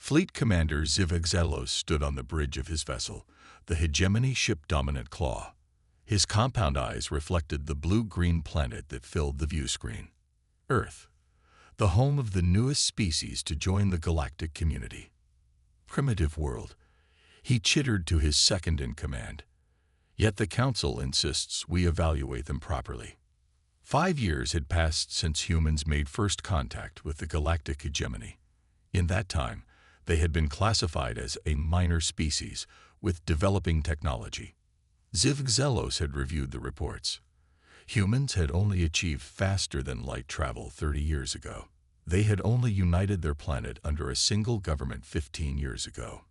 Fleet Commander Zivexelos stood on the bridge of his vessel, the hegemony ship Dominant Claw. His compound eyes reflected the blue-green planet that filled the view screen. Earth, the home of the newest species to join the galactic community. Primitive world, he chittered to his second-in-command. Yet the Council insists we evaluate them properly. 5 years had passed since humans made first contact with the galactic hegemony. In that time, they had been classified as a minor species with developing technology. Zivexelos had reviewed the reports. Humans had only achieved faster-than-light travel 30 years ago. They had only united their planet under a single government 15 years ago.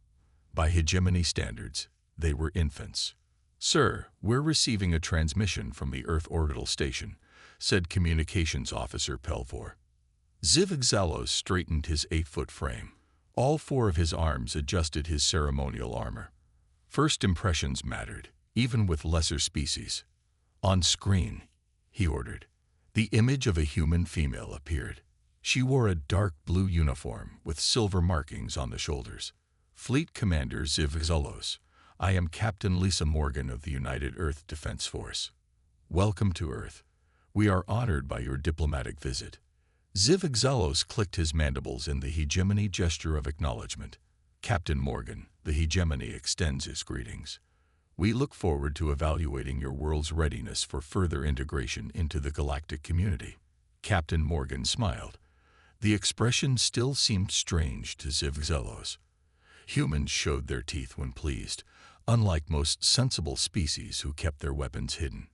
By hegemony standards, they were infants. "Sir, we're receiving a transmission from the Earth Orbital Station," said Communications Officer Pelvor. Zivexelos straightened his 8-foot frame. All 4 of his arms adjusted his ceremonial armor. First impressions mattered, even with lesser species. "On screen," he ordered. The image of a human female appeared. She wore a dark blue uniform with silver markings on the shoulders. "Fleet Commander Zivexelos, I am Captain Lisa Morgan of the United Earth Defense Force. Welcome to Earth. We are honored by your diplomatic visit." Zivexelos clicked his mandibles in the hegemony gesture of acknowledgement. "Captain Morgan, the hegemony extends his greetings. We look forward to evaluating your world's readiness for further integration into the galactic community." Captain Morgan smiled. The expression still seemed strange to Zivexelos. Humans showed their teeth when pleased, unlike most sensible species who kept their weapons hidden.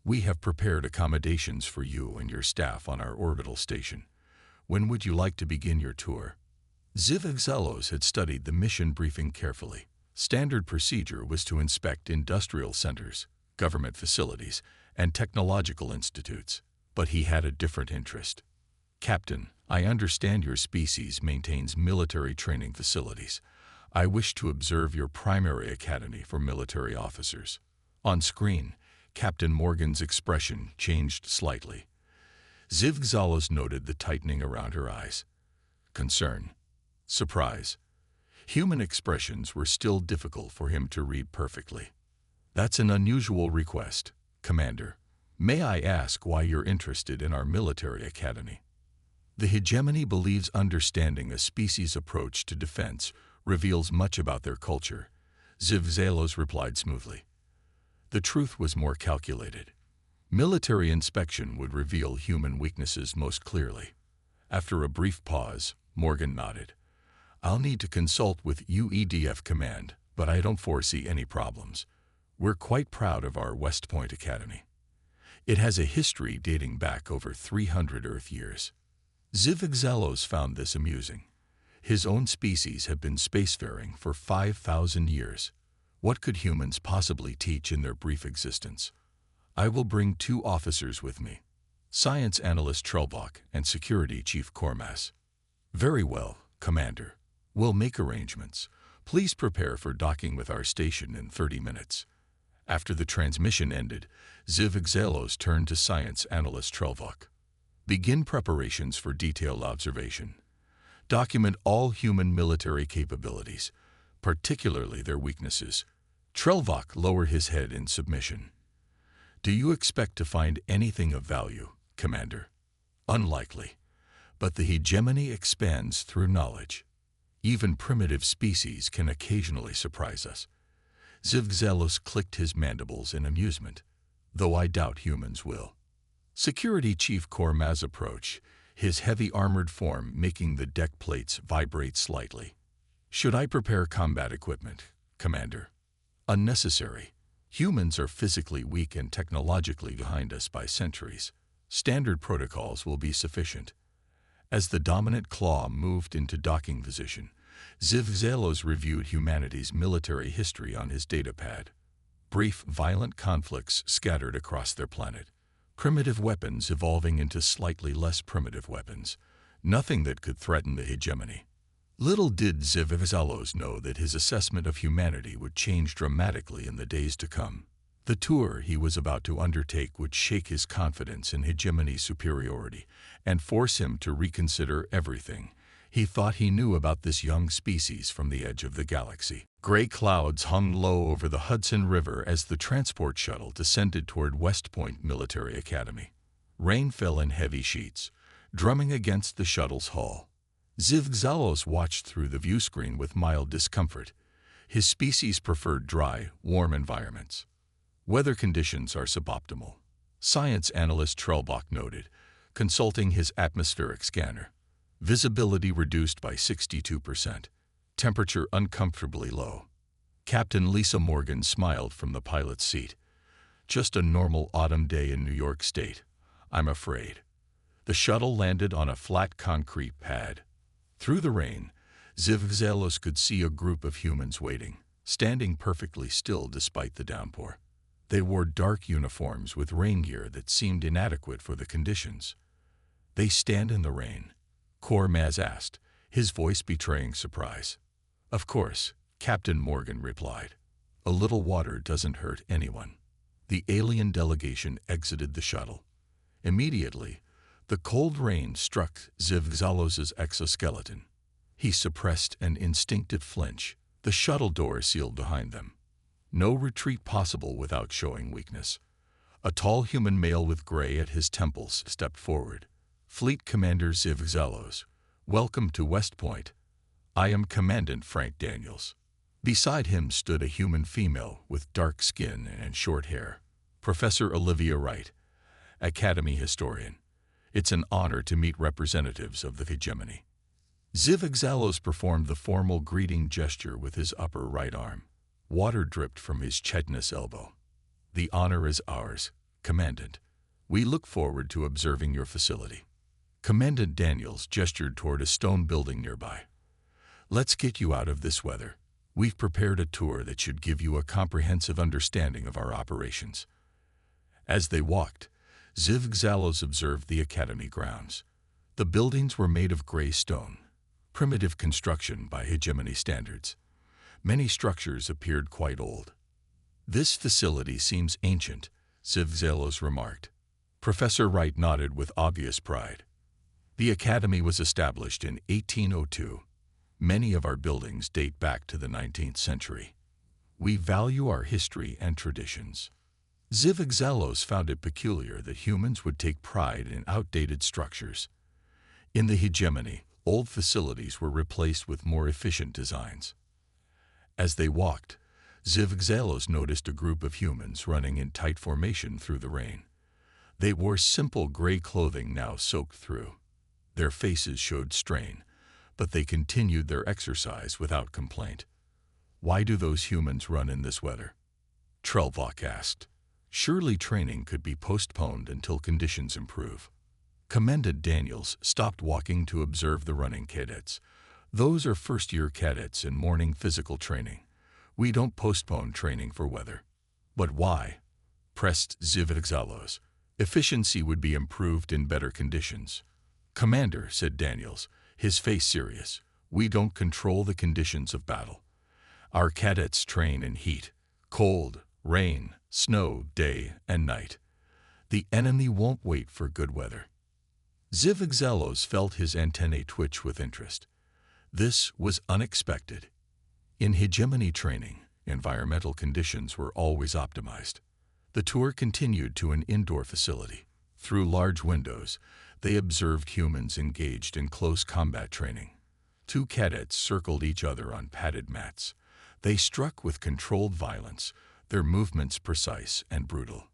"We have prepared accommodations for you and your staff on our orbital station. When would you like to begin your tour?" Zivexelos had studied the mission briefing carefully. Standard procedure was to inspect industrial centers, government facilities, and technological institutes. But he had a different interest. "Captain, I understand your species maintains military training facilities. I wish to observe your primary academy for military officers." On screen, Captain Morgan's expression changed slightly. Zivexelos noted the tightening around her eyes. Concern. Surprise. Human expressions were still difficult for him to read perfectly. "That's an unusual request, Commander. May I ask why you're interested in our military academy?" The hegemony believes understanding a species' approach to defense reveals much about their culture. Zivexelos replied smoothly. The truth was more calculated. Military inspection would reveal human weaknesses most clearly. After a brief pause, Morgan nodded. "I'll need to consult with UEDF Command, but I don't foresee any problems. We're quite proud of our West Point Academy. It has a history dating back over 300 Earth years." Zivexelos found this amusing. His own species had been spacefaring for 5,000 years. What could humans possibly teach in their brief existence? "I will bring 2 officers with me, Science Analyst Trelvok and Security Chief Kormas." "Very well, Commander. We'll make arrangements. Please prepare for docking with our station in 30 minutes. After the transmission ended, Zivexelos turned to Science Analyst Trelvok. "Begin preparations for detailed observation. Document all human military capabilities, particularly their weaknesses." Trelvok lowered his head in submission. "Do you expect to find anything of value, Commander?" "Unlikely. But the hegemony expands through knowledge. Even primitive species can occasionally surprise us." Zivexelos clicked his mandibles in amusement, "though I doubt humans will." Security Chief Kormas approached, his heavy armored form making the deck plates vibrate slightly. "Should I prepare combat equipment, Commander?" "Unnecessary. Humans are physically weak and technologically behind us by centuries. Standard protocols will be sufficient." As the dominant claw moved into docking position, Zivexelos reviewed humanity's military history on his datapad. Brief, violent conflicts scattered across their planet. Primitive weapons evolving into slightly less primitive weapons. Nothing that could threaten the hegemony. Little did Zivexelos know that his assessment of humanity would change dramatically in the days to come. The tour he was about to undertake would shake his confidence in hegemony's superiority and force him to reconsider everything, He thought he knew about this young species from the edge of the galaxy. Gray clouds hung low over the Hudson River as the transport shuttle descended toward West Point Military Academy. Rain fell in heavy sheets, drumming against the shuttle's hull. Zivxalos watched through the view screen with mild discomfort. His species preferred dry, warm environments. Weather conditions are suboptimal, science analyst Trelbach noted, consulting his atmospheric scanner. Visibility reduced by 62%. Temperature uncomfortably low. Captain Lisa Morgan smiled from the pilot's seat. Just a normal autumn day in New York State, I'm afraid. The shuttle landed on a flat concrete pad. Through the rain, Zivxalos could see a group of humans waiting, standing perfectly still despite the downpour. They wore dark uniforms with rain gear that seemed inadequate for the conditions. "They stand in the rain?" Cormaz asked, his voice betraying surprise. "Of course," Captain Morgan replied. "A little water doesn't hurt anyone." The alien delegation exited the shuttle. Immediately, the cold rain struck Zivxalos' exoskeleton. He suppressed an instinctive flinch. The shuttle door sealed behind them. No retreat possible without showing weakness. A tall human male with gray at his temples stepped forward. "Fleet Commander Zivxalos, welcome to West Point. I am Commandant Frank Daniels." Beside him stood a human female with dark skin and short hair, Professor Olivia Wright, Academy historian. "It's an honor to meet representatives of the hegemony." Zivxalos performed the formal greeting gesture with his upper right arm. Water dripped from his chitinous elbow. "The honor is ours, Commandant. We look forward to observing your facility." Commandant Daniels gestured toward a stone building nearby. "Let's get you out of this weather. We've prepared a tour that should give you a comprehensive understanding of our operations." As they walked, Zivxalos observed the academy grounds. The buildings were made of gray stone, primitive construction by hegemony standards. Many structures appeared quite old. "This facility seems ancient," Zivxalos remarked. Professor Wright nodded with obvious pride. "The academy was established in 1802. Many of our buildings date back to the 19th century. We value our history and traditions." Zivxalos found it peculiar that humans would take pride in outdated structures. In the hegemony, old facilities were replaced with more efficient designs. As they walked, Zivxalos noticed a group of humans running in tight formation through the rain. They wore simple gray clothing now soaked through. Their faces showed strain, but they continued their exercise without complaint. "Why do those humans run in this weather?" Trelbach asked. "Surely training could be postponed until conditions improve." Commandant Daniels stopped walking to observe the running cadets. "Those are first-year cadets in morning physical training. We don't postpone training for weather." "But why?" pressed Zivxalos. "Efficiency would be improved in better conditions." "Commander," said Daniels, his face serious, "we don't control the conditions of battle. Our cadets train in heat, cold, rain, snow, day and night. The enemy won't wait for good weather." Zivxalos felt his antennae twitch with interest. This was unexpected. In hegemony training, environmental conditions were always optimized. The tour continued to an indoor facility. Through large windows, they observed humans engaged in close combat training. Two cadets circled each other on padded mats. They struck with controlled violence, their movements precise and brutal.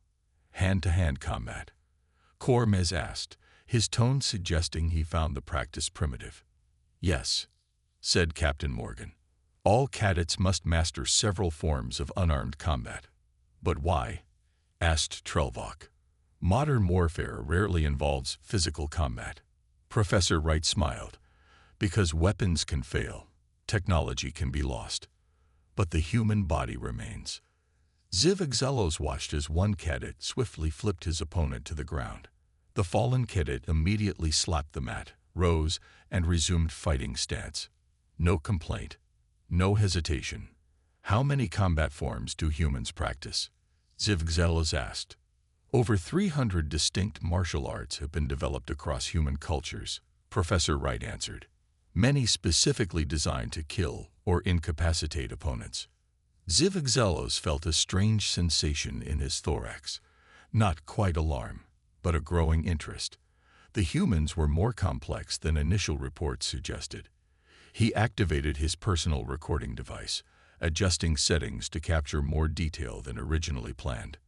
"Hand-to-hand combat?" Cormaz asked, his tone suggesting he found the practice primitive. "Yes," said Captain Morgan. "All cadets must master several forms of unarmed combat." "But why?" asked Trelbach. "Modern warfare rarely involves physical combat." Professor Wright smiled. "Because weapons can fail, technology can be lost, but the human body remains." Zivxalos watched as one cadet swiftly flipped his opponent to the ground. The fallen cadet immediately slapped the mat, rose, and resumed fighting stance. No complaint, no hesitation. "How many combat forms do humans practice?" Zivxalos asked. "Over 300 distinct martial arts have been developed across human cultures," Professor Wright answered. many specifically designed to kill or incapacitate opponents. Zivixelos felt a strange sensation in his thorax. Not quite alarm, but a growing interest. The humans were more complex than initial reports suggested. He activated his personal recording device, adjusting settings to capture more detail than originally planned.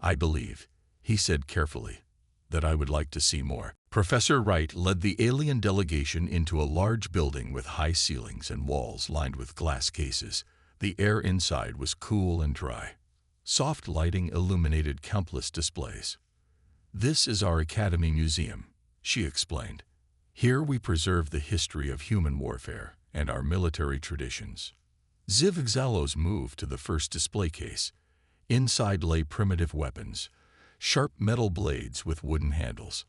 "I believe," he said carefully, "that I would like to see more." Professor Wright led the alien delegation into a large building with high ceilings and walls lined with glass cases. The air inside was cool and dry. Soft lighting illuminated countless displays. "This is our Academy Museum," she explained. "Here we preserve the history of human warfare and our military traditions." Zivixelos moved to the first display case. Inside lay primitive weapons, sharp metal blades with wooden handles.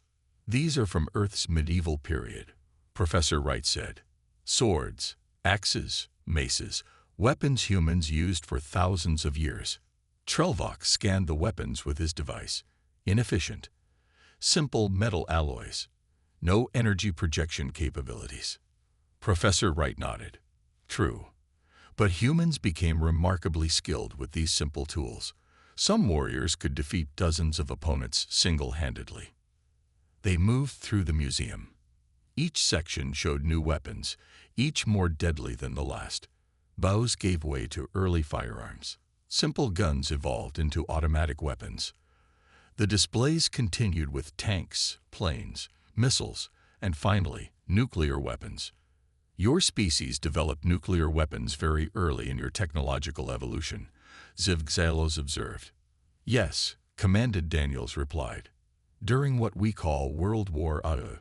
"These are from Earth's medieval period," Professor Wright said. "Swords, axes, maces, weapons humans used for thousands of years." Trelvok scanned the weapons with his device. Inefficient. Simple metal alloys. No energy projection capabilities. Professor Wright nodded. "True. But humans became remarkably skilled with these simple tools. Some warriors could defeat dozens of opponents single-handedly." They moved through the museum. Each section showed new weapons, each more deadly than the last. Bows gave way to early firearms. Simple guns evolved into automatic weapons. The displays continued with tanks, planes, missiles, and finally, nuclear weapons. "Your species developed nuclear weapons very early in your technological evolution," Zivixelos observed. "Yes," Commandant Daniels replied. "During what we call World War II,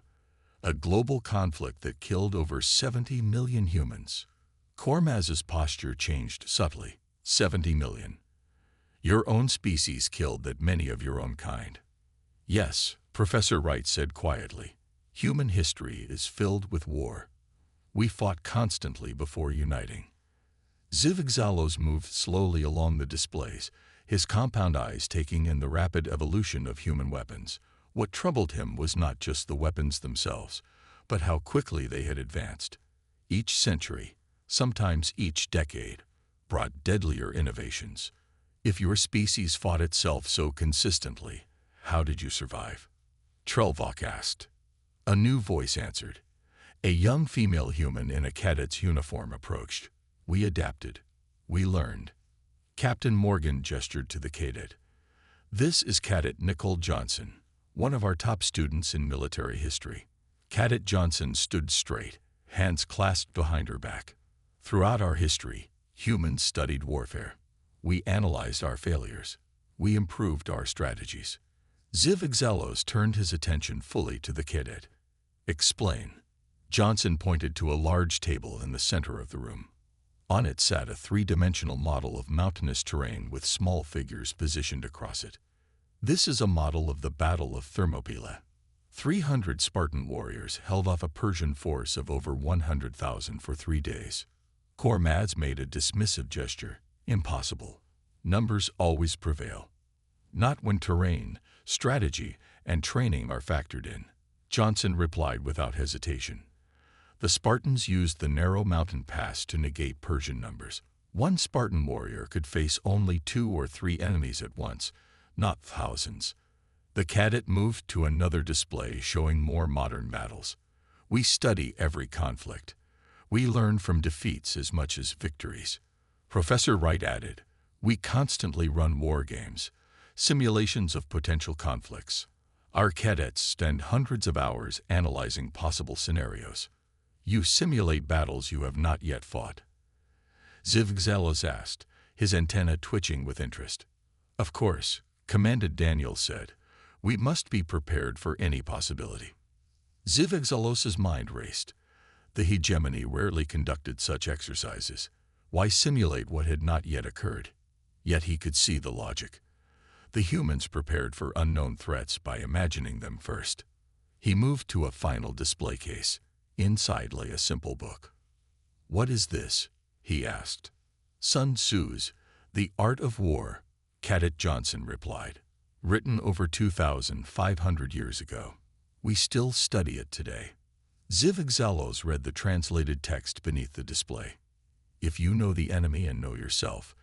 a global conflict that killed over 70 million humans." Kormaz's posture changed subtly. 70 million. "Your own species killed that many of your own kind." "Yes," Professor Wright said quietly. "Human history is filled with war. We fought constantly before uniting." Zivixelos moved slowly along the displays, his compound eyes taking in the rapid evolution of human weapons. What troubled him was not just the weapons themselves, but how quickly they had advanced. Each century, sometimes each decade, brought deadlier innovations. "If your species fought itself so consistently, how did you survive?" Trelvok asked. A new voice answered. A young female human in a cadet's uniform approached. "We adapted. We learned." Captain Morgan gestured to the cadet. "This is Cadet Nicole Johnson, one of our top students in military history." Cadet Johnson stood straight, hands clasped behind her back. "Throughout our history, humans studied warfare. We analyzed our failures. We improved our strategies." Zivixelos turned his attention fully to the cadet. "Explain." Johnson pointed to a large table in the center of the room. On it sat a three-dimensional model of mountainous terrain with small figures positioned across it. "This is a model of the Battle of Thermopylae. 300 Spartan warriors held off a Persian force of over 100,000 for 3 days." Kormaz made a dismissive gesture. "Impossible. Numbers always prevail. Not when terrain, strategy, and training are factored in." Johnson replied without hesitation. "The Spartans used the narrow mountain pass to negate Persian numbers. One Spartan warrior could face only 2 or 3 enemies at once, not thousands." The cadet moved to another display showing more modern battles. "We study every conflict. We learn from defeats as much as victories." Professor Wright added, "We constantly run war games, simulations of potential conflicts. Our cadets spend hundreds of hours analyzing possible scenarios." "You simulate battles you have not yet fought?" Zivixelos asked, his antenna twitching with interest. "Of course," Commandant Daniels said. "We must be prepared for any possibility." Zivixelos's mind raced. The hegemony rarely conducted such exercises. Why simulate what had not yet occurred? Yet he could see the logic. The humans prepared for unknown threats by imagining them first. He moved to a final display case. Inside lay a simple book. "What is this?" he asked. "Sun Tzu's The Art of War," Cadet Johnson replied. "Written over 2,500 years ago. We still study it today." Zivigzalos read the translated text beneath the display. If you know the enemy and know yourself,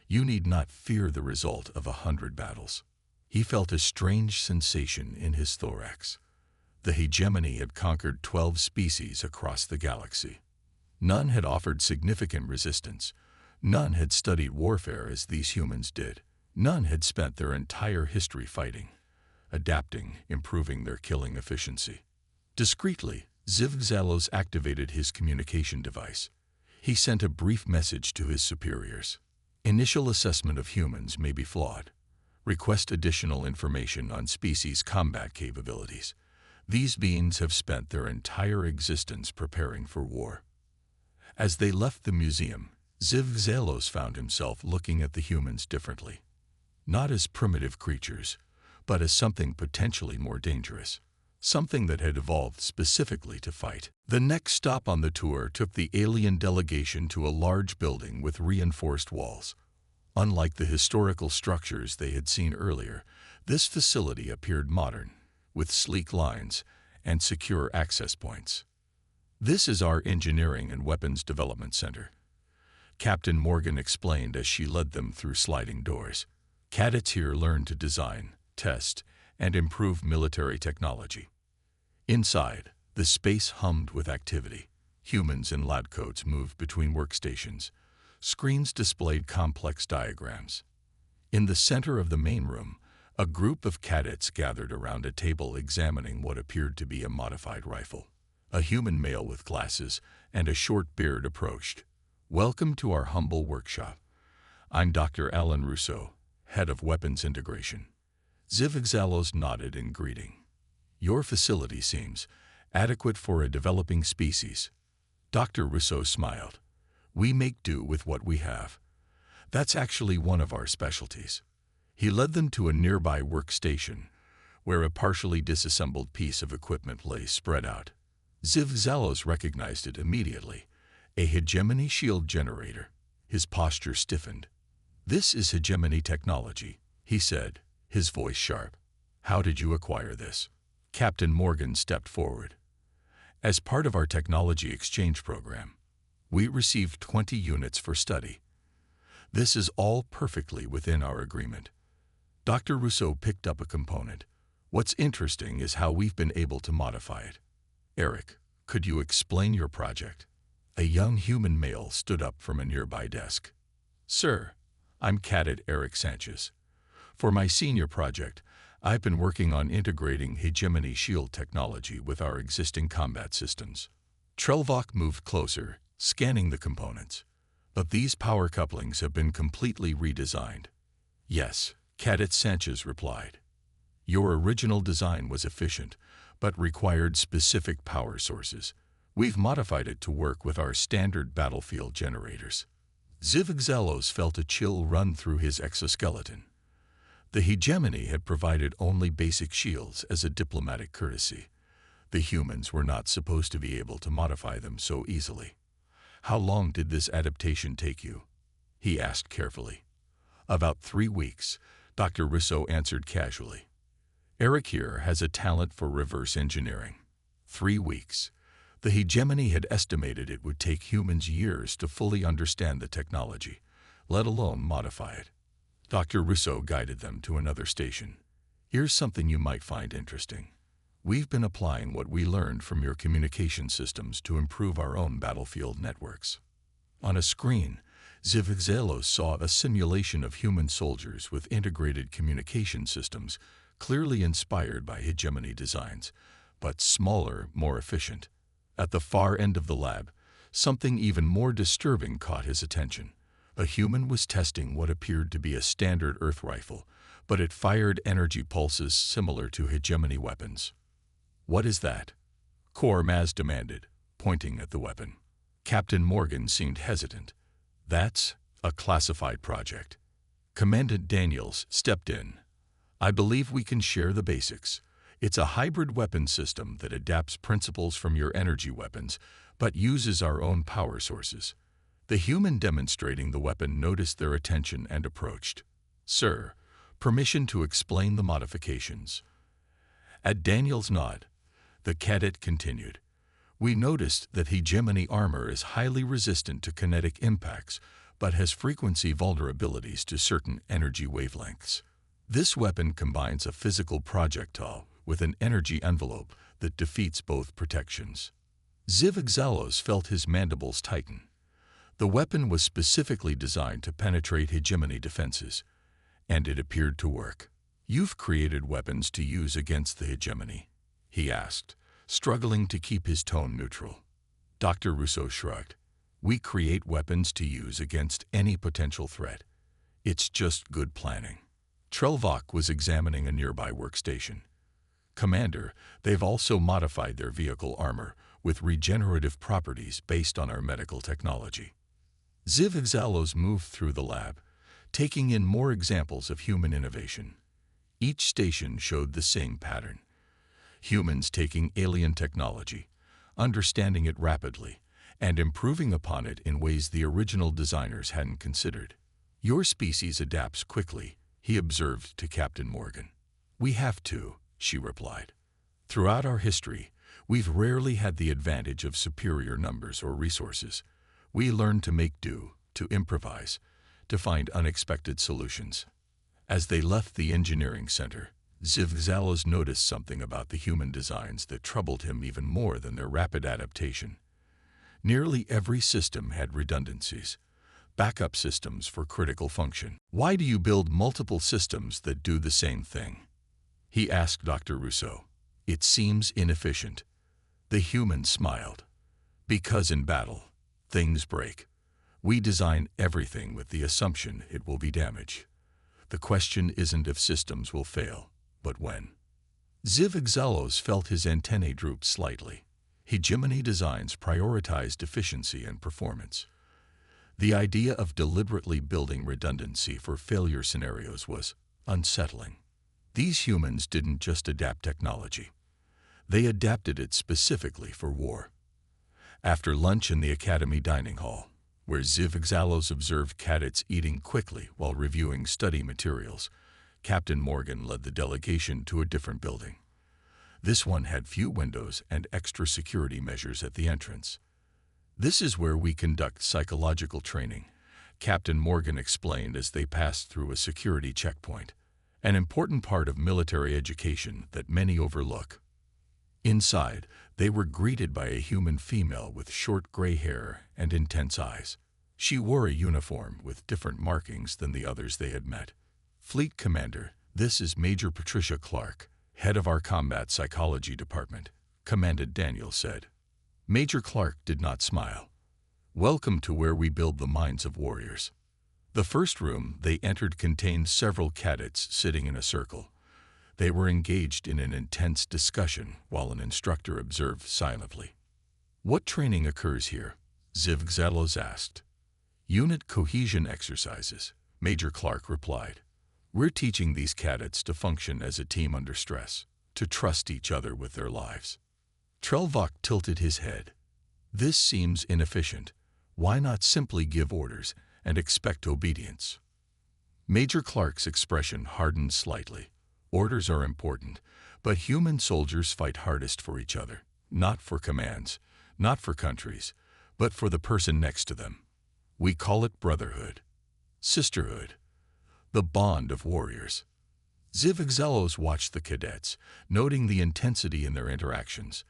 you need not fear the result of 100 battles. He felt a strange sensation in his thorax. The hegemony had conquered 12 species across the galaxy. None had offered significant resistance. None had studied warfare as these humans did. None had spent their entire history fighting, adapting, improving their killing efficiency. Discreetly, Zivigzalos activated his communication device. He sent a brief message to his superiors. Initial assessment of humans may be flawed. Request additional information on species combat capabilities. These beings have spent their entire existence preparing for war. As they left the museum, Zivigzalos found himself looking at the humans differently. Not as primitive creatures, but as something potentially more dangerous. Something that had evolved specifically to fight. The next stop on the tour took the alien delegation to a large building with reinforced walls. Unlike the historical structures they had seen earlier, this facility appeared modern, with sleek lines and secure access points. "This is our Engineering and Weapons Development Center," Captain Morgan explained as she led them through sliding doors. "Cadets here learn to design, test, and improve military technology." Inside, the space hummed with activity. Humans in lab coats moved between workstations. Screens displayed complex diagrams. In the center of the main room, a group of cadets gathered around a table examining what appeared to be a modified rifle. A human male with glasses and a short beard approached. "Welcome to our humble workshop. I'm Dr. Alan Rousseau, head of weapons integration." Zivigzalos nodded in greeting. "Your facility seems adequate for a developing species." Dr. Rousseau smiled. "We make do with what we have. That's actually one of our specialties." He led them to a nearby workstation, where a partially disassembled piece of equipment lay spread out. Zivigzalos recognized it immediately. A hegemony shield generator. His posture stiffened. "This is hegemony technology," he said, his voice sharp. "How did you acquire this?" Captain Morgan stepped forward. "As part of our technology exchange program, we received 20 units for study. This is all perfectly within our agreement." Dr. Rousseau picked up a component. "What's interesting is how we've been able to modify it. Eric, could you explain your project?" A young human male stood up from a nearby desk. "Sir, I'm Cadet Eric Sanchez. For my senior project, I've been working on integrating hegemony shield technology with our existing combat systems." Trelvok moved closer, scanning the components. "But these power couplings have been completely redesigned." "Yes," Cadet Sanchez replied. "Your original design was efficient, but required specific power sources. We've modified it to work with our standard battlefield generators." Zivigzalos felt a chill run through his exoskeleton. The hegemony had provided only basic shields as a diplomatic courtesy. The humans were not supposed to be able to modify them so easily. "How long did this adaptation take you?" he asked carefully. "About 3 weeks," Dr. Rousseau answered casually. "Eric here has a talent for reverse engineering." 3 weeks. The hegemony had estimated it would take humans years to fully understand the technology, let alone modify it. Dr. Rousseau guided them to another station. "Here's something you might find interesting. We've been applying what we learned from your communication systems to improve our own battlefield networks." On a screen, Zivigzalos saw a simulation of human soldiers with integrated communication systems, clearly inspired by hegemony designs, but smaller, more efficient. At the far end of the lab, something even more disturbing caught his attention. A human was testing what appeared to be a standard Earth rifle, but it fired energy pulses similar to hegemony weapons. "What is that?" Kor Maz demanded, pointing at the weapon. Captain Morgan seemed hesitant. "That's a classified project." Commandant Daniels stepped in. "I believe we can share the basics. It's a hybrid weapon system that adapts principles from your energy weapons, but uses our own power sources." The human demonstrating the weapon noticed their attention and approached. "Sir, permission to explain the modifications." At Daniel's nod, the cadet continued. We noticed that hegemony armor is highly resistant to kinetic impacts, but has frequency vulnerabilities to certain energy wavelengths. This weapon combines a physical projectile with an energy envelope that defeats both protections. Zivixalos felt his mandibles tighten. The weapon was specifically designed to penetrate hegemony defenses, and it appeared to work. "You've created weapons to use against the hegemony?" he asked, struggling to keep his tone neutral. Dr. Rousseau shrugged. "We create weapons to use against any potential threat. It's just good planning." Trelvok was examining a nearby workstation. "Commander, they've also modified their vehicle armor with regenerative properties based on our medical technology." Zivixalos moved through the lab, taking in more examples of human innovation. Each station showed the same pattern. Humans taking alien technology, understanding it rapidly, and improving upon it in ways the original designers hadn't considered. "Your species adapts quickly," he observed to Captain Morgan. "We have to," she replied. "Throughout our history, we've rarely had the advantage of superior numbers or resources. We learn to make do, to improvise, to find unexpected solutions." As they left the engineering center, Zivixalos noticed something about the human designs that troubled him even more than their rapid adaptation. Nearly every system had redundancies, backup systems for critical function. "Why do you build multiple systems that do the same thing?" he asked Dr. Rousseau. "It seems inefficient." The human smiled. "Because in battle, things break. We design everything with the assumption it will be damaged. The question isn't if systems will fail, but when." Zivixalos felt his antennae droop slightly. Hegemony designs prioritized efficiency and performance. The idea of deliberately building redundancy for failure scenarios was unsettling. These humans didn't just adapt technology. They adapted it specifically for war. After lunch in the Academy dining hall, where Zivixalos observed cadets eating quickly while reviewing study materials, Captain Morgan led the delegation to a different building. This one had few windows and extra security measures at the entrance. "This is where we conduct psychological training," Captain Morgan explained as they passed through a security checkpoint, an important part of military education that many overlook. Inside, they were greeted by a human female with short gray hair and intense eyes. She wore a uniform with different markings than the others they had met. "Fleet Commander, this is Major Patricia Clark, head of our Combat Psychology Department," Commandant Daniel said. Major Clark did not smile. "Welcome to where we build the minds of warriors." The first room they entered contained several cadets sitting in a circle. They were engaged in an intense discussion while an instructor observed silently. "What training occurs here?" Zivixalos asked. "Unit cohesion exercises," Major Clark replied. "We're teaching these cadets to function as a team under stress, to trust each other with their lives." Trelvok tilted his head. "This seems inefficient. Why not simply give orders and expect obedience?" Major Clark's expression hardened slightly. "Orders are important, but human soldiers fight hardest for each other, not for commands, not for countries, but for the person next to them. We call it brotherhood, sisterhood, the bond of warriors." Zivixalos watched the cadets, noting the intensity in their interactions.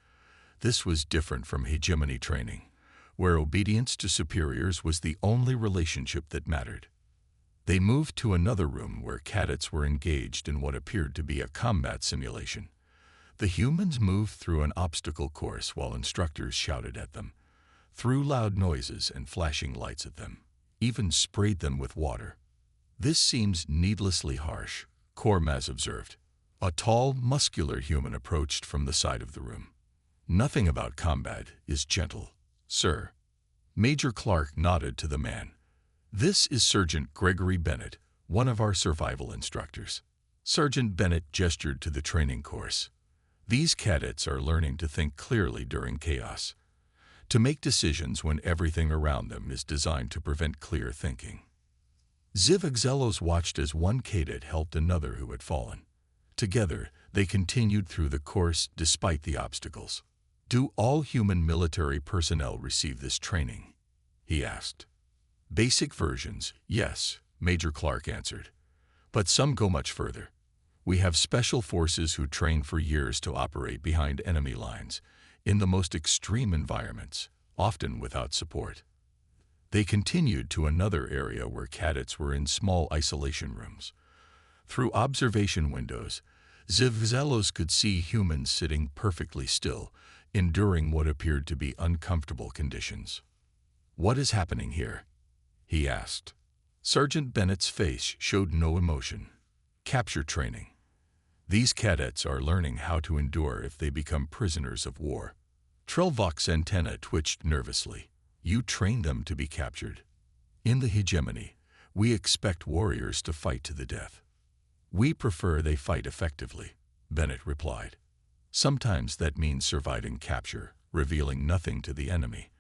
This was different from hegemony training, where obedience to superiors was the only relationship that mattered. They moved to another room where cadets were engaged in what appeared to be a combat simulation. The humans moved through an obstacle course while instructors shouted at them, threw loud noises and flashing lights at them, even sprayed them with water. "This seems needlessly harsh," Kormaz observed. A tall, muscular human approached from the side of the room. "Nothing about combat is gentle, sir." Major Clark nodded to the man. "This is Sergeant Gregory Bennett, one of our survival instructors." Sergeant Bennett gestured to the training course. "These cadets are learning to think clearly during chaos, to make decisions when everything around them is designed to prevent clear thinking." Zivixalos watched as one cadet helped another who had fallen. Together, they continued through the course despite the obstacles. Do all human military personnel receive this training? He asked. Basic versions, yes, Major Clark answered. But some go much further. We have special forces who train for years to operate behind enemy lines, in the most extreme environments, often without support. They continued to another area where cadets were in small isolation rooms. Through observation windows, Zivzelos could see humans sitting perfectly still, enduring what appeared to be uncomfortable conditions. What is happening here? He asked. Sergeant Bennett's face showed no emotion. Capture training. These cadets are learning how to endure if they become prisoners of war. Trelvok's antenna twitched nervously. You train them to be captured. In the hegemony, we expect warriors to fight to the death. We prefer they fight effectively, Bennett replied. Sometimes that means surviving capture, revealing nothing to the enemy,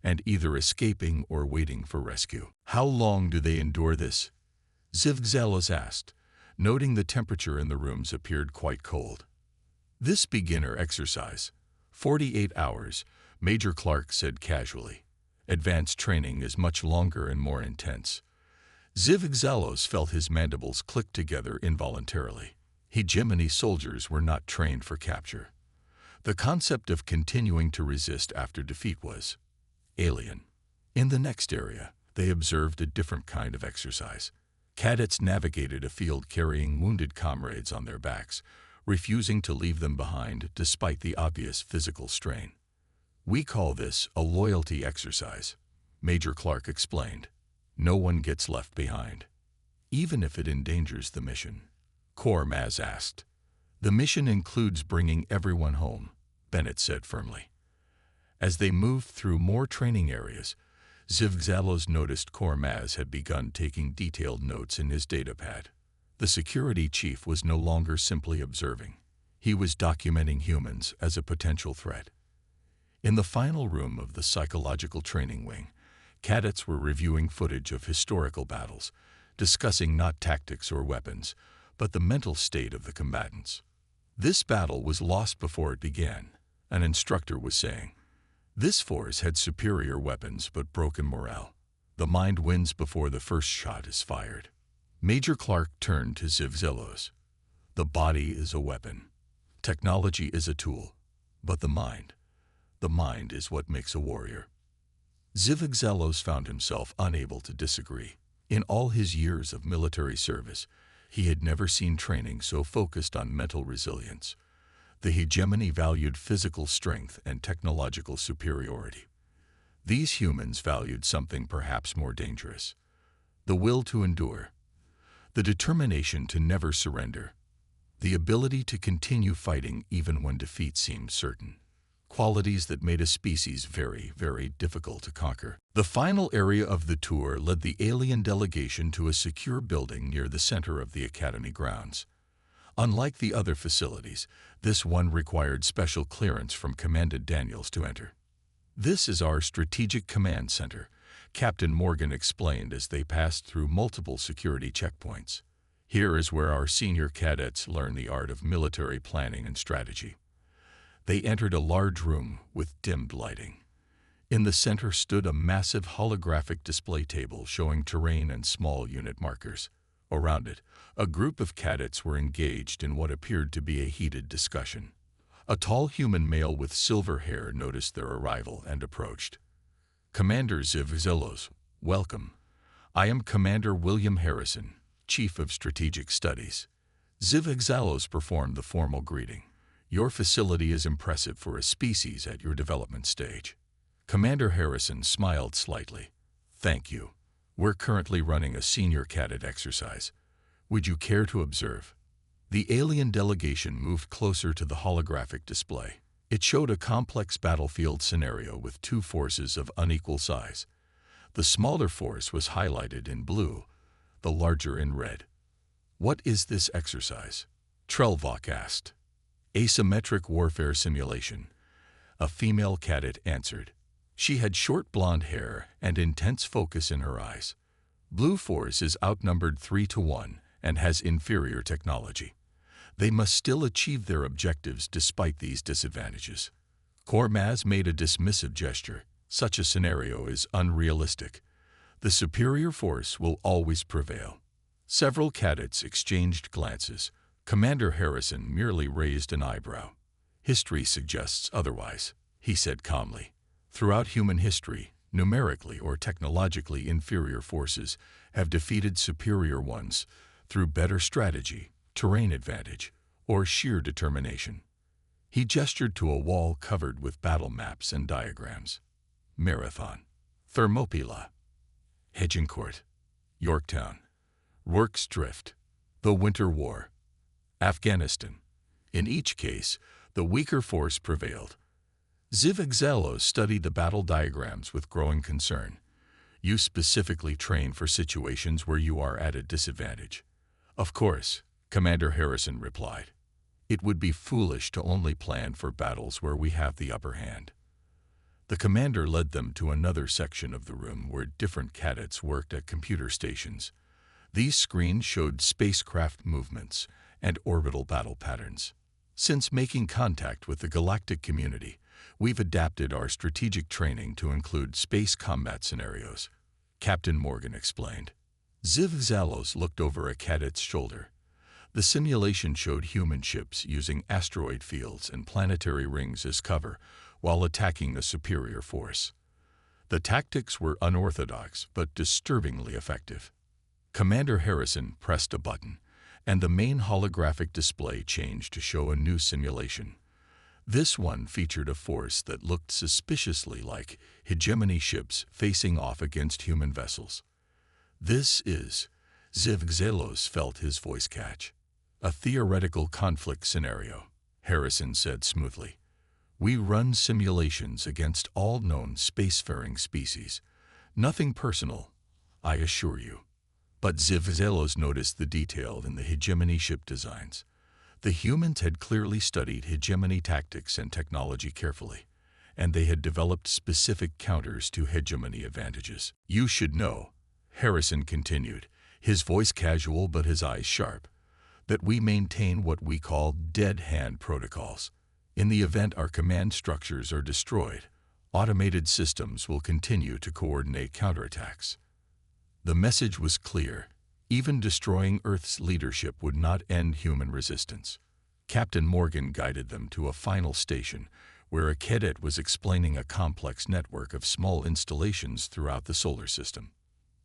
and either escaping or waiting for rescue. How long do they endure this? Zivzelos asked, noting the temperature in the rooms appeared quite cold. This beginner exercise, 48 hours, Major Clark said casually. Advanced training is much longer and more intense. Zivzelos felt his mandibles click together involuntarily. Hegemony soldiers were not trained for capture. The concept of continuing to resist after defeat was alien. In the next area, they observed a different kind of exercise. Cadets navigated a field carrying wounded comrades on their backs, refusing to leave them behind despite the obvious physical strain. We call this a loyalty exercise, Major Clark explained. No one gets left behind, even if it endangers the mission. Corps Maz asked. The mission includes bringing everyone home, Bennett said firmly. As they moved through more training areas, Zivzelos noticed Corps Maz had begun taking detailed notes in his datapad. The security chief was no longer simply observing. He was documenting humans as a potential threat. In the final room of the psychological training wing, cadets were reviewing footage of historical battles, discussing not tactics or weapons, but the mental state of the combatants. This battle was lost before it began, an instructor was saying. This force had superior weapons but broken morale. The mind wins before the first shot is fired. Major Clark turned to Zivzelos. The body is a weapon. Technology is a tool. But the mind is what makes a warrior. Zivzelos found himself unable to disagree. In all his years of military service, he had never seen training so focused on mental resilience. The hegemony valued physical strength and technological superiority. These humans valued something perhaps more dangerous: the will to endure, the determination to never surrender, the ability to continue fighting even when defeat seemed certain. Qualities that made a species very, very difficult to conquer. The final area of the tour led the alien delegation to a secure building near the center of the Academy grounds. Unlike the other facilities, this one required special clearance from Commandant Daniels to enter. This is our Strategic Command Center, Captain Morgan explained as they passed through multiple security checkpoints. Here is where our senior cadets learn the art of military planning and strategy. They entered a large room with dimmed lighting. In the center stood a massive holographic display table showing terrain and small unit markers. Around it, a group of cadets were engaged in what appeared to be a heated discussion. A tall human male with silver hair noticed their arrival and approached. Commander Zivzelos, welcome. I am Commander William Harrison, Chief of Strategic Studies. Zivzelos performed the formal greeting. Your facility is impressive for a species at your development stage. Commander Harrison smiled slightly. Thank you. We're currently running a senior cadet exercise. Would you care to observe? The alien delegation moved closer to the holographic display. It showed a complex battlefield scenario with two forces of unequal size. The smaller force was highlighted in blue, the larger in red. What is this exercise? Trelvok asked. Asymmetric warfare simulation, a female cadet answered. She had short blonde hair and intense focus in her eyes. Blue force is outnumbered 3-1 and has inferior technology. They must still achieve their objectives despite these disadvantages. Kormaz made a dismissive gesture. Such a scenario is unrealistic. The superior force will always prevail. Several cadets exchanged glances. Commander Harrison merely raised an eyebrow. History suggests otherwise, he said calmly. Throughout human history, numerically or technologically inferior forces have defeated superior ones through better strategy, terrain advantage, or sheer determination. He gestured to a wall covered with battle maps and diagrams. Marathon, Thermopylae, Hedgincourt, Yorktown, Rorke's Drift, the Winter War, Afghanistan. In each case, the weaker force prevailed. Zivigzelos studied the battle diagrams with growing concern. You specifically train for situations where you are at a disadvantage. Of course, Commander Harrison replied. It would be foolish to only plan for battles where we have the upper hand. The commander led them to another section of the room where different cadets worked at computer stations. These screens showed spacecraft movements and orbital battle patterns. Since making contact with the galactic community, we've adapted our strategic training to include space combat scenarios, Captain Morgan explained. Zivzalos looked over a cadet's shoulder. The simulation showed human ships using asteroid fields and planetary rings as cover while attacking a superior force. The tactics were unorthodox but disturbingly effective. Commander Harrison pressed a button, and the main holographic display changed to show a new simulation. This one featured a force that looked suspiciously like hegemony ships facing off against human vessels. This is, Zivzalos felt his voice catch, a theoretical conflict scenario, Harrison said smoothly. We run simulations against all known spacefaring species. Nothing personal, I assure you. But Zivzalos noticed the detail in the hegemony ship designs. The humans had clearly studied hegemony tactics and technology carefully, and they had developed specific counters to hegemony advantages. You should know, Harrison continued, his voice casual but his eyes sharp, that we maintain what we call dead hand protocols. In the event our command structures are destroyed, automated systems will continue to coordinate counterattacks. The message was clear. Even destroying Earth's leadership would not end human resistance. Captain Morgan guided them to a final station where a cadet was explaining a complex network of small installations throughout the solar system.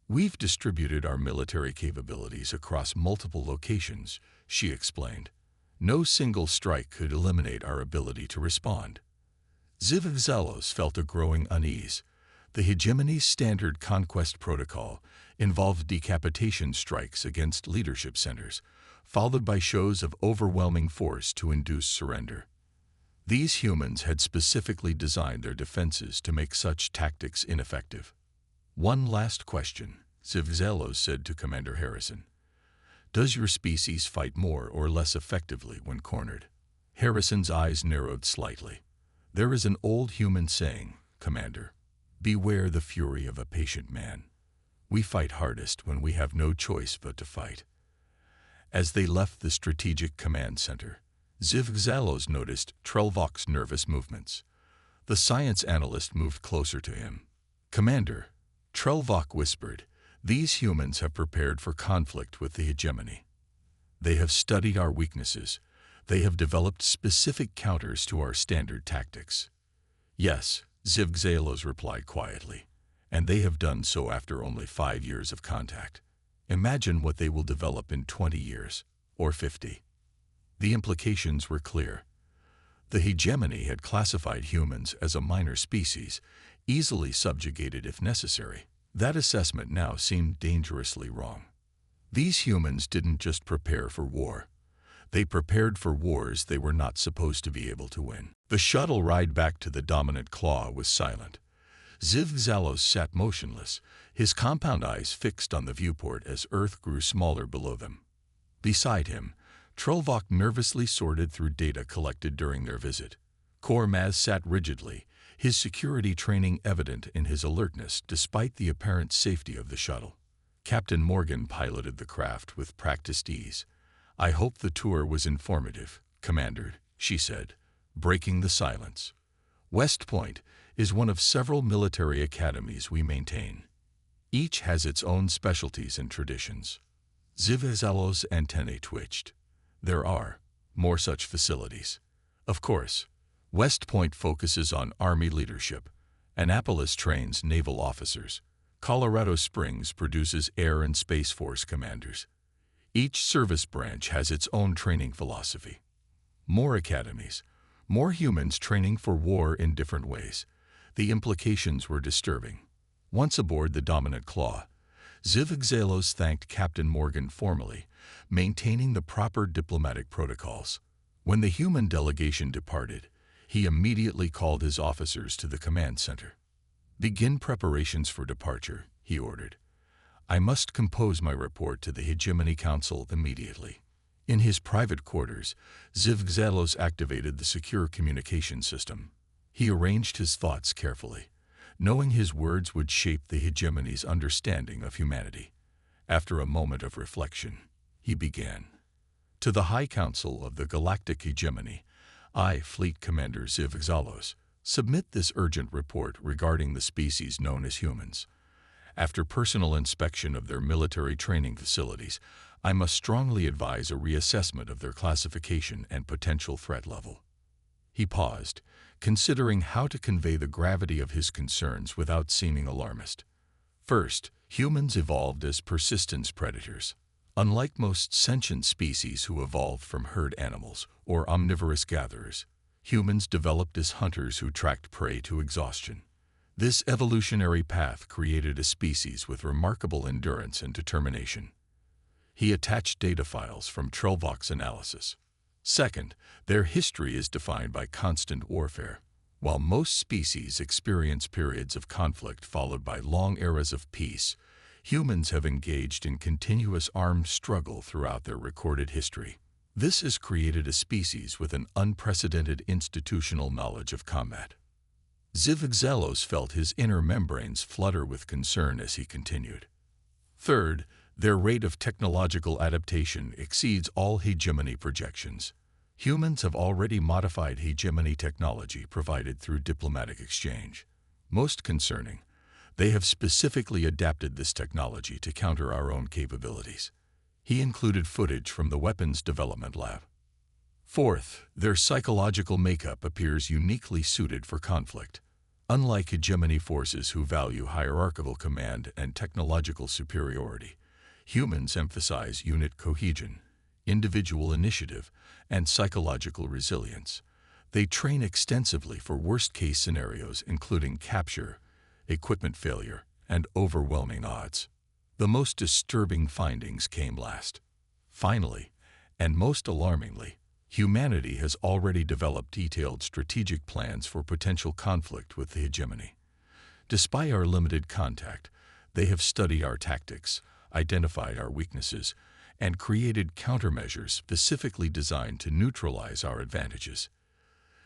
We've distributed our military capabilities across multiple locations, she explained. No single strike could eliminate our ability to respond. Zivzalos felt a growing unease. The hegemony's standard conquest protocol involved decapitation strikes against leadership centers, followed by shows of overwhelming force to induce surrender. These humans had specifically designed their defenses to make such tactics ineffective. One last question, Zivzalos said to Commander Harrison. Does your species fight more or less effectively when cornered? Harrison's eyes narrowed slightly. There is an old human saying, Commander. Beware the fury of a patient man. We fight hardest when we have no choice but to fight. As they left the strategic command center, Zivzalos noticed Trelvok's nervous movements. The science analyst moved closer to him. Commander, Trelvok whispered, these humans have prepared for conflict with the hegemony. They have studied our weaknesses. They have developed specific counters to our standard tactics. Yes, Zivzalos replied quietly, and they have done so after only 5 years of contact. Imagine what they will develop in 20 years, or 50. The implications were clear. The hegemony had classified humans as a minor species, easily subjugated if necessary. That assessment now seemed dangerously wrong. These humans didn't just prepare for war. They prepared for wars they were not supposed to be able to win. The shuttle ride back to the dominant claw was silent. Zivzalos sat motionless, his compound eyes fixed on the viewport as Earth grew smaller below them. Beside him, Trelvok nervously sorted through data collected during their visit. Kormaz sat rigidly, his security training evident in his alertness despite the apparent safety of the shuttle. Captain Morgan piloted the craft with practiced ease. I hope the tour was informative, Commander, she said, breaking the silence. West Point is one of several military academies we maintain. Each has its own specialties and traditions. Ziv Excelo's antennae twitched. There are more such facilities. Of course, West Point focuses on Army leadership. Annapolis trains naval officers. Colorado Springs produces Air and Space Force commanders. Each service branch has its own training philosophy. More academies, more humans training for war in different ways. The implications were disturbing. Once aboard the Dominant Claw, Ziv Excelos thanked Captain Morgan formally, maintaining the proper diplomatic protocols. When the human delegation departed, he immediately called his officers to the command center. "Begin preparations for departure," he ordered. "I must compose my report to the Hegemony Council immediately." In his private quarters, Ziv Excelos activated the secure communication system. He arranged his thoughts carefully, knowing his words would shape the hegemony's understanding of humanity. After a moment of reflection, he began. "To the High Council of the Galactic Hegemony, I, Fleet Commander Ziv Excelos, submit this urgent report regarding the species known as humans. After personal inspection of their military training facilities, I must strongly advise a reassessment of their classification and potential threat level." He paused, considering how to convey the gravity of his concerns without seeming alarmist. First, humans evolved as persistence predators. Unlike most sentient species who evolved from herd animals or omnivorous gatherers, humans developed as hunters who tracked prey to exhaustion. This evolutionary path created a species with remarkable endurance and determination. He attached data files from Trellvox analysis. Second, their history is defined by constant warfare. While most species experience periods of conflict followed by long eras of peace, humans have engaged in continuous armed struggle throughout their recorded history. This has created a species with an unprecedented institutional knowledge of combat. Ziv Excelos felt his inner membranes flutter with concern as he continued. Third, their rate of technological adaptation exceeds all hegemony projections. Humans have already modified hegemony technology provided through diplomatic exchange. Most concerning, they have specifically adapted this technology to counter our own capabilities. He included footage from the Weapons Development Lab. Fourth, their psychological makeup appears uniquely suited for conflict. Unlike hegemony forces who value hierarchical command and technological superiority, humans emphasize unit cohesion, individual initiative, and psychological resilience. They train extensively for worst-case scenarios including capture, equipment failure, and overwhelming odds. The most disturbing findings came last. Finally, and most alarmingly, humanity has already developed detailed strategic plans for potential conflict with the hegemony. Despite our limited contact, they have studied our tactics, identified our weaknesses, and created countermeasures specifically designed to neutralize our advantages.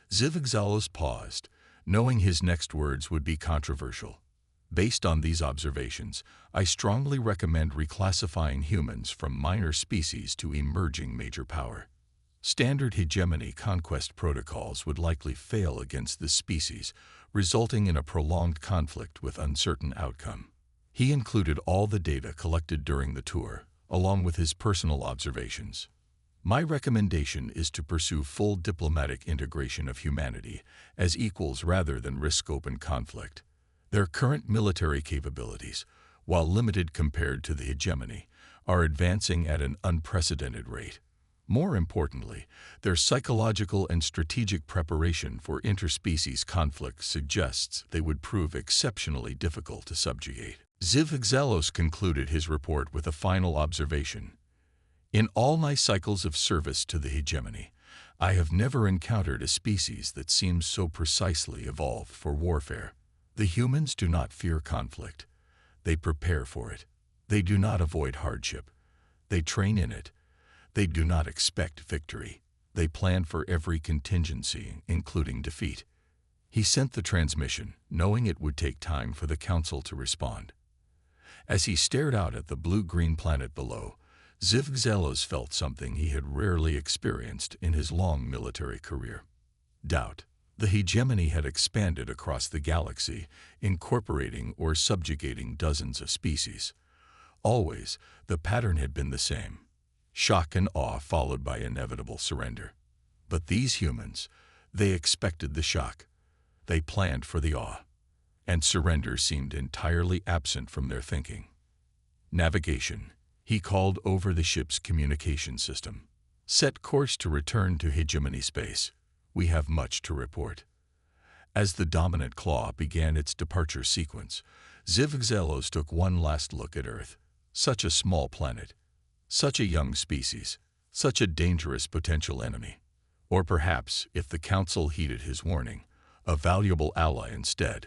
Ziv Excelos paused, knowing his next words would be controversial. Based on these observations, I strongly recommend reclassifying humans from minor species to emerging major power. Standard hegemony conquest protocols would likely fail against this species, resulting in a prolonged conflict with uncertain outcome. He included all the data collected during the tour, along with his personal observations. My recommendation is to pursue full diplomatic integration of humanity as equals rather than risk open conflict. Their current military capabilities, while limited compared to the hegemony, are advancing at an unprecedented rate. More importantly, their psychological and strategic preparation for interspecies conflict suggests they would prove exceptionally difficult to subjugate. Ziv Excelos concluded his report with a final observation. In all my cycles of service to the hegemony, I have never encountered a species that seems so precisely evolved for warfare. The humans do not fear conflict. They prepare for it. They do not avoid hardship. They train in it. They do not expect victory. They plan for every contingency, including defeat. He sent the transmission, knowing it would take time for the council to respond. As he stared out at the blue-green planet below, Ziv Excelos felt something he had rarely experienced in his long military career: doubt. The hegemony had expanded across the galaxy, incorporating or subjugating dozens of species. Always, the pattern had been the same: shock and awe followed by inevitable surrender. But these humans, they expected the shock. They planned for the awe. And surrender seemed entirely absent from their thinking. Navigation. He called over the ship's communication system. Set course to return to hegemony space. We have much to report. As the dominant claw began its departure sequence, Zivxelos took one last look at Earth. Such a small planet. Such a young species. Such a dangerous potential enemy. Or perhaps, if the Council heeded his warning, a valuable ally instead.